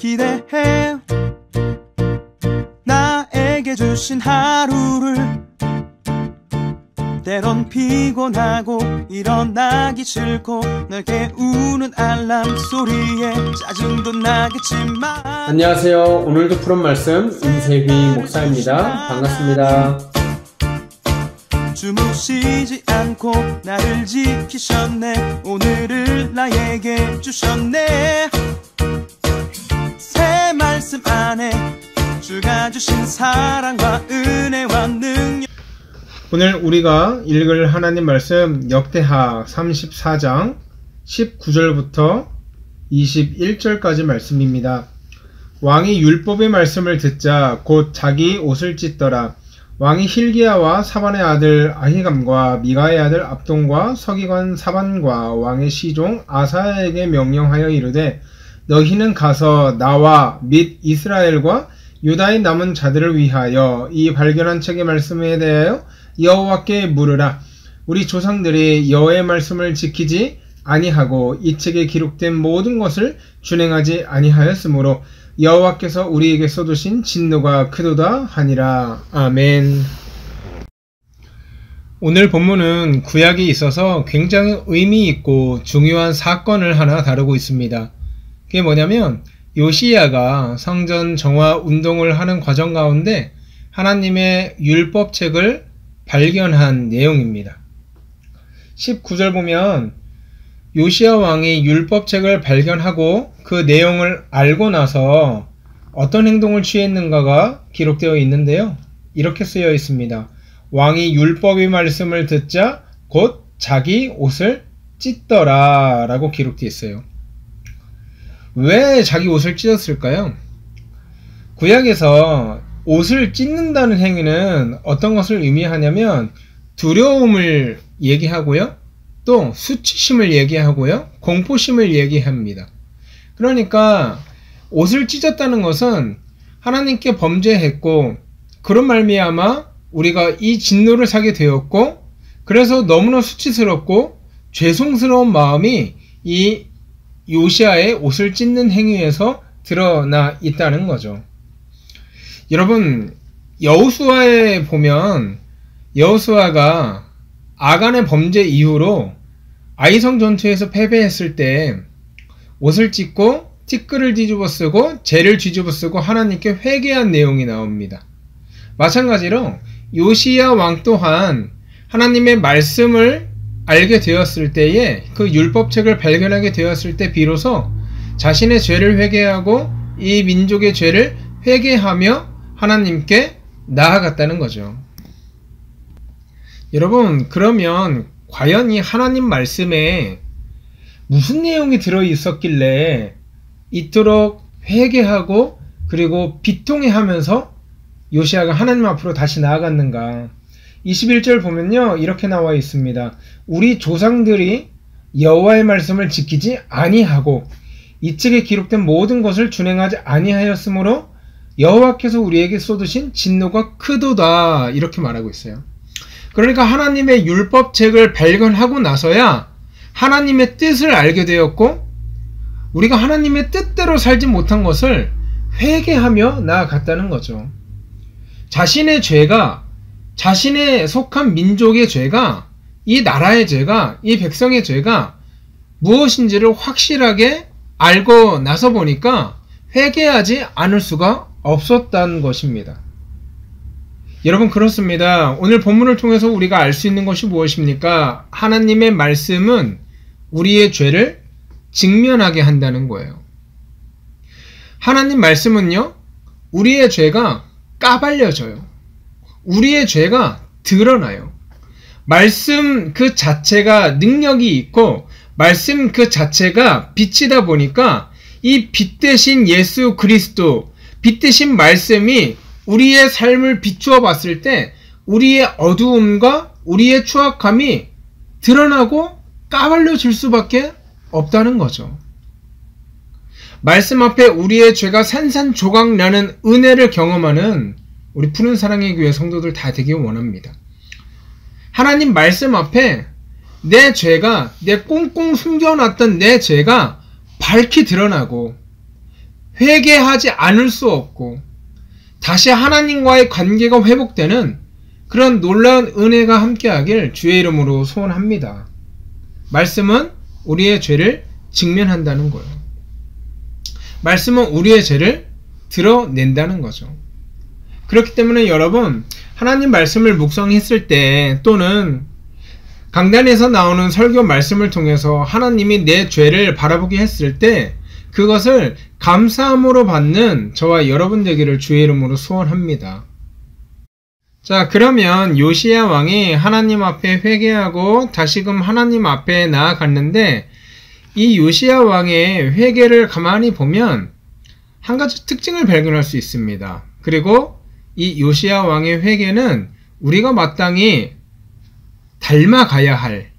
기대해. 나에게 주신 하루를 때론 피곤하고 일어나기 싫고 널 깨우는 알람 소리에 짜증도 나겠지만. 안녕하세요. 오늘도 푸른 말씀 임세휘 목사입니다. 반갑습니다. 주무시지 않고 나를 지키셨네. 오늘을 나에게 주셨네. 새 말씀 안에 주가 주신 사랑과 은혜와 능력. 오늘 우리가 읽을 하나님 말씀 역대하 34장 19절부터 21절까지 말씀입니다. 왕이 율법의 말씀을 듣자 곧 자기 옷을 찢더라. 왕이 hil기야와 사반의 아들 아히감과 미가의 아들 압돈과 서기관 사반과 왕의 시종 아사야에게 명령하여 이르되 너희는 가서 나와 및 이스라엘과 유다의 남은 자들을 위하여 이 발견한 책의 말씀에 대하여 여호와께 물으라. 우리 조상들이 여호와의 말씀을 지키지 아니하고 이 책에 기록된 모든 것을 준행하지 아니하였으므로 여호와께서 우리에게 쏟으신 진노가 크도다 하니라. 아멘. 오늘 본문은 구약에 있어서 굉장히 의미 있고 중요한 사건을 하나 다루고 있습니다. 그게 뭐냐면 요시야가 성전 정화 운동을 하는 과정 가운데 하나님의 율법책을 발견한 내용입니다. 19절 보면 요시야 왕이 율법책을 발견하고 그 내용을 알고 나서 어떤 행동을 취했는가가 기록되어 있는데요. 이렇게 쓰여 있습니다. 왕이 율법의 말씀을 듣자 곧 자기 옷을 찢더라 라고 기록되어 있어요. 왜 자기 옷을 찢었을까요? 구약에서 옷을 찢는다는 행위는 어떤 것을 의미하냐면 두려움을 얘기하고요. 또 수치심을 얘기하고요. 공포심을 얘기합니다. 그러니까 옷을 찢었다는 것은 하나님께 범죄했고 그런 말미암아 우리가 이 진노를 사게 되었고 그래서 너무나 수치스럽고 죄송스러운 마음이 이 요시야의 옷을 찢는 행위에서 드러나 있다는 거죠. 여러분, 여호수아에 보면 여호수아가 아간의 범죄 이후로 아이성 전투에서 패배했을 때 옷을 찢고 티끌을 뒤집어 쓰고 재를 뒤집어 쓰고 하나님께 회개한 내용이 나옵니다. 마찬가지로 요시야 왕 또한 하나님의 말씀을 알게 되었을 때에 그 율법책을 발견하게 되었을 때 비로소 자신의 죄를 회개하고 이 민족의 죄를 회개하며 하나님께 나아갔다는 거죠. 여러분, 그러면 과연 이 하나님 말씀에 무슨 내용이 들어 있었길래 이토록 회개하고 그리고 비통해하면서 요시야가 하나님 앞으로 다시 나아갔는가? 21절 보면요, 이렇게 나와 있습니다. 우리 조상들이 여호와의 말씀을 지키지 아니하고 이 책에 기록된 모든 것을 준행하지 아니하였으므로 여호와께서 우리에게 쏟으신 진노가 크도다 이렇게 말하고 있어요. 그러니까 하나님의 율법책을 발견하고 나서야 하나님의 뜻을 알게 되었고 우리가 하나님의 뜻대로 살지 못한 것을 회개하며 나아갔다는 거죠. 자신의 죄가, 자신의 속한 민족의 죄가, 이 나라의 죄가, 이 백성의 죄가 무엇인지를 확실하게 알고 나서 보니까 회개하지 않을 수가 없었다는 것입니다. 여러분, 그렇습니다. 오늘 본문을 통해서 우리가 알 수 있는 것이 무엇입니까? 하나님의 말씀은 우리의 죄를 직면하게 한다는 거예요. 하나님 말씀은요, 우리의 죄가 까발려져요. 우리의 죄가 드러나요. 말씀 그 자체가 능력이 있고 말씀 그 자체가 빛이다 보니까 이 빛 대신 예수 그리스도, 빛 대신 말씀이 우리의 삶을 비추어 봤을 때 우리의 어두움과 우리의 추악함이 드러나고 까발려질 수밖에 없다는 거죠. 말씀 앞에 우리의 죄가 산산조각 나는 은혜를 경험하는 우리 푸른 사랑의 교회 성도들 다 되길 원합니다. 하나님 말씀 앞에 내 죄가, 내 꽁꽁 숨겨놨던 내 죄가 밝히 드러나고 회개하지 않을 수 없고 다시 하나님과의 관계가 회복되는 그런 놀라운 은혜가 함께하길 주의 이름으로 소원합니다. 말씀은 우리의 죄를 직면한다는 거예요. 말씀은 우리의 죄를 드러낸다는 거죠. 그렇기 때문에 여러분, 하나님 말씀을 묵상했을 때 또는 강단에서 나오는 설교 말씀을 통해서 하나님이 내 죄를 바라보게 했을 때 그것을 감사함으로 받는 저와 여러분 되기를 주의 이름으로 소원합니다. 자, 그러면 요시야 왕이 하나님 앞에 회개하고 다시금 하나님 앞에 나아갔는데 이 요시야 왕의 회개를 가만히 보면 한 가지 특징을 발견할 수 있습니다. 그리고 이 요시야 왕의 회개는 우리가 마땅히 닮아가야 할,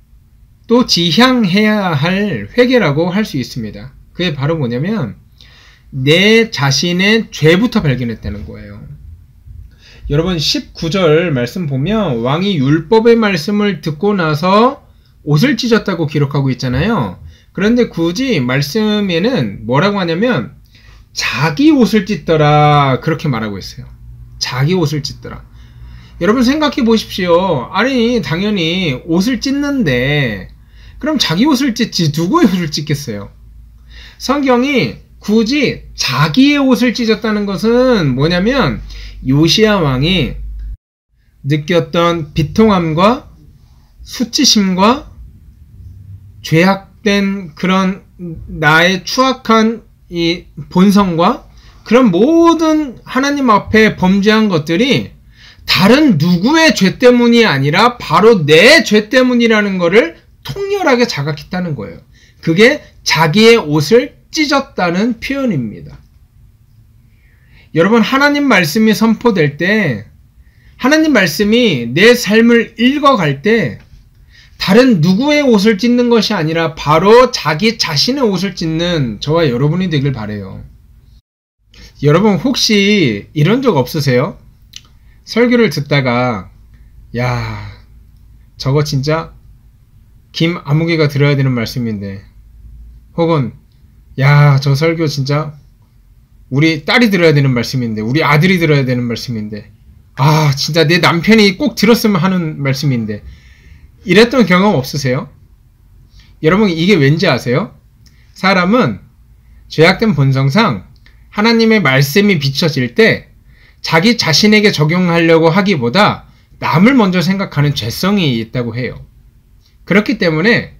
또 지향해야 할 회개라고 할 수 있습니다. 그게 바로 뭐냐면 내 자신의 죄부터 발견했다는 거예요. 여러분 19절 말씀 보면 왕이 율법의 말씀을 듣고 나서 옷을 찢었다고 기록하고 있잖아요. 그런데 굳이 말씀에는 뭐라고 하냐면 자기 옷을 찢더라 그렇게 말하고 있어요. 자기 옷을 찢더라. 여러분 생각해 보십시오. 아니 당연히 옷을 찢는데 그럼 자기 옷을 찢지 누구의 옷을 찢겠어요? 성경이 굳이 자기의 옷을 찢었다는 것은 뭐냐면 요시야 왕이 느꼈던 비통함과 수치심과 죄악된 그런 나의 추악한 이 본성과 그런 모든 하나님 앞에 범죄한 것들이 다른 누구의 죄 때문이 아니라 바로 내 죄 때문이라는 것을 통렬하게 자각했다는 거예요. 그게 자기의 옷을 찢었다는 표현입니다. 여러분 하나님 말씀이 선포될 때 하나님 말씀이 내 삶을 읽어갈 때 다른 누구의 옷을 찢는 것이 아니라 바로 자기 자신의 옷을 찢는 저와 여러분이 되길 바라요. 여러분 혹시 이런 적 없으세요? 설교를 듣다가 야 저거 진짜 김아무개가 들어야 되는 말씀인데 혹은 야 저 설교 진짜 우리 딸이 들어야 되는 말씀인데 우리 아들이 들어야 되는 말씀인데 아 진짜 내 남편이 꼭 들었으면 하는 말씀인데 이랬던 경험 없으세요? 여러분 이게 왠지 아세요? 사람은 죄악된 본성상 하나님의 말씀이 비춰질 때 자기 자신에게 적용하려고 하기보다 남을 먼저 생각하는 죄성이 있다고 해요. 그렇기 때문에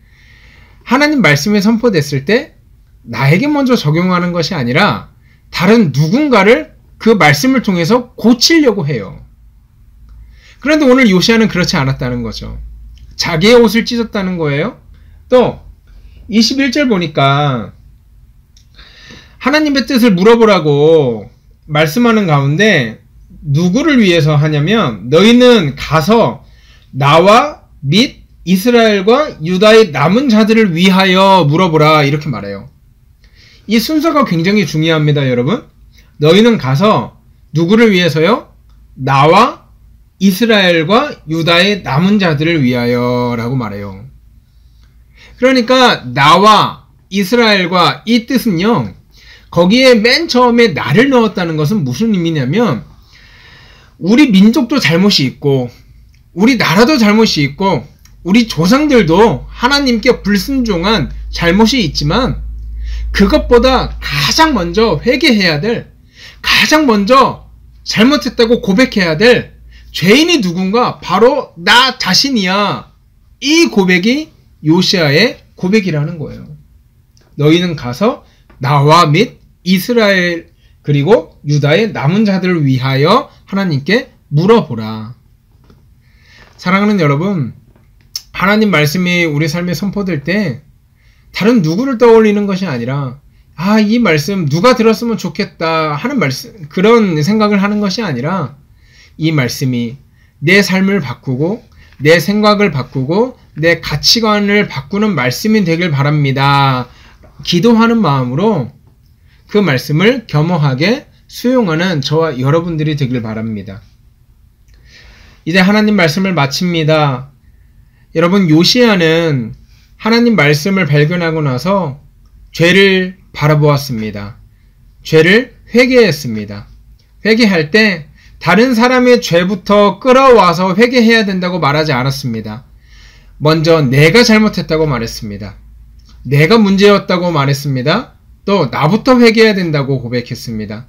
하나님 말씀이 선포됐을 때 나에게 먼저 적용하는 것이 아니라 다른 누군가를 그 말씀을 통해서 고치려고 해요. 그런데 오늘 요시야는 그렇지 않았다는 거죠. 자기의 옷을 찢었다는 거예요. 또 21절 보니까 하나님의 뜻을 물어보라고 말씀하는 가운데 누구를 위해서 하냐면 너희는 가서 나와 및 이스라엘과 유다의 남은 자들을 위하여 물어보라 이렇게 말해요. 이 순서가 굉장히 중요합니다, 여러분. 너희는 가서 누구를 위해서요? 나와 이스라엘과 유다의 남은 자들을 위하여 라고 말해요. 그러니까 나와 이스라엘과 이 뜻은요, 거기에 맨 처음에 나를 넣었다는 것은 무슨 의미냐면 우리 민족도 잘못이 있고 우리 나라도 잘못이 있고 우리 조상들도 하나님께 불순종한 잘못이 있지만 그것보다 가장 먼저 회개해야 될, 가장 먼저 잘못했다고 고백해야 될 죄인이 누군가? 바로 나 자신이야. 이 고백이 요시야의 고백이라는 거예요. 너희는 가서 나와 및 이스라엘 그리고 유다의 남은 자들을 위하여 하나님께 물어보라. 사랑하는 여러분, 하나님 말씀이 우리 삶에 선포될 때 다른 누구를 떠올리는 것이 아니라 이 말씀 누가 들었으면 좋겠다 하는 말씀, 그런 생각을 하는 것이 아니라 이 말씀이 내 삶을 바꾸고 내 생각을 바꾸고 내 가치관을 바꾸는 말씀이 되길 바랍니다. 기도하는 마음으로 그 말씀을 겸허하게 수용하는 저와 여러분들이 되길 바랍니다. 이제 하나님 말씀을 마칩니다. 여러분 요시야는 하나님 말씀을 발견하고 나서 죄를 바라보았습니다. 죄를 회개했습니다. 회개할 때 다른 사람의 죄부터 끌어와서 회개해야 된다고 말하지 않았습니다. 먼저 내가 잘못했다고 말했습니다. 내가 문제였다고 말했습니다. 또 나부터 회개해야 된다고 고백했습니다.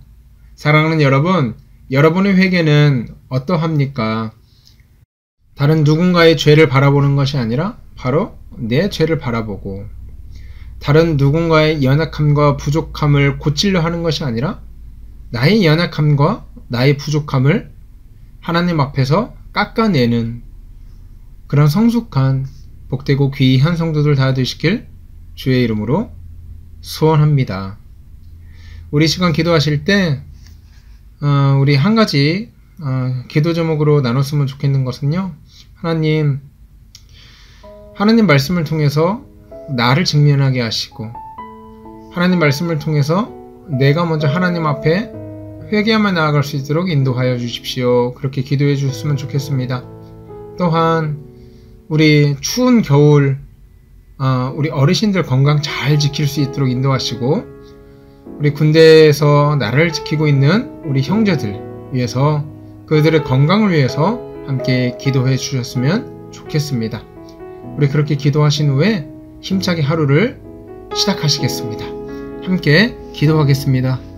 사랑하는 여러분, 여러분의 회개는 어떠합니까? 다른 누군가의 죄를 바라보는 것이 아니라 바로 내 죄를 바라보고, 다른 누군가의 연약함과 부족함을 고치려 하는 것이 아니라 나의 연약함과 나의 부족함을 하나님 앞에서 깎아내는 그런 성숙한 복되고 귀한 성도들 다 되시길 주의 이름으로 소원합니다. 우리 시간 기도하실 때 우리 한 가지 기도 제목으로 나눴으면 좋겠는 것은요, 하나님 말씀을 통해서 나를 직면하게 하시고, 하나님 말씀을 통해서 내가 먼저 하나님 앞에 회개하며 나아갈 수 있도록 인도하여 주십시오. 그렇게 기도해 주셨으면 좋겠습니다. 또한 우리 추운 겨울 우리 어르신들 건강 잘 지킬 수 있도록 인도하시고, 우리 군대에서 나라를 지키고 있는 우리 형제들 위해서, 그들의 건강을 위해서 함께 기도해 주셨으면 좋겠습니다. 우리 그렇게 기도하신 후에 힘차게 하루를 시작하시겠습니다. 함께 기도하겠습니다.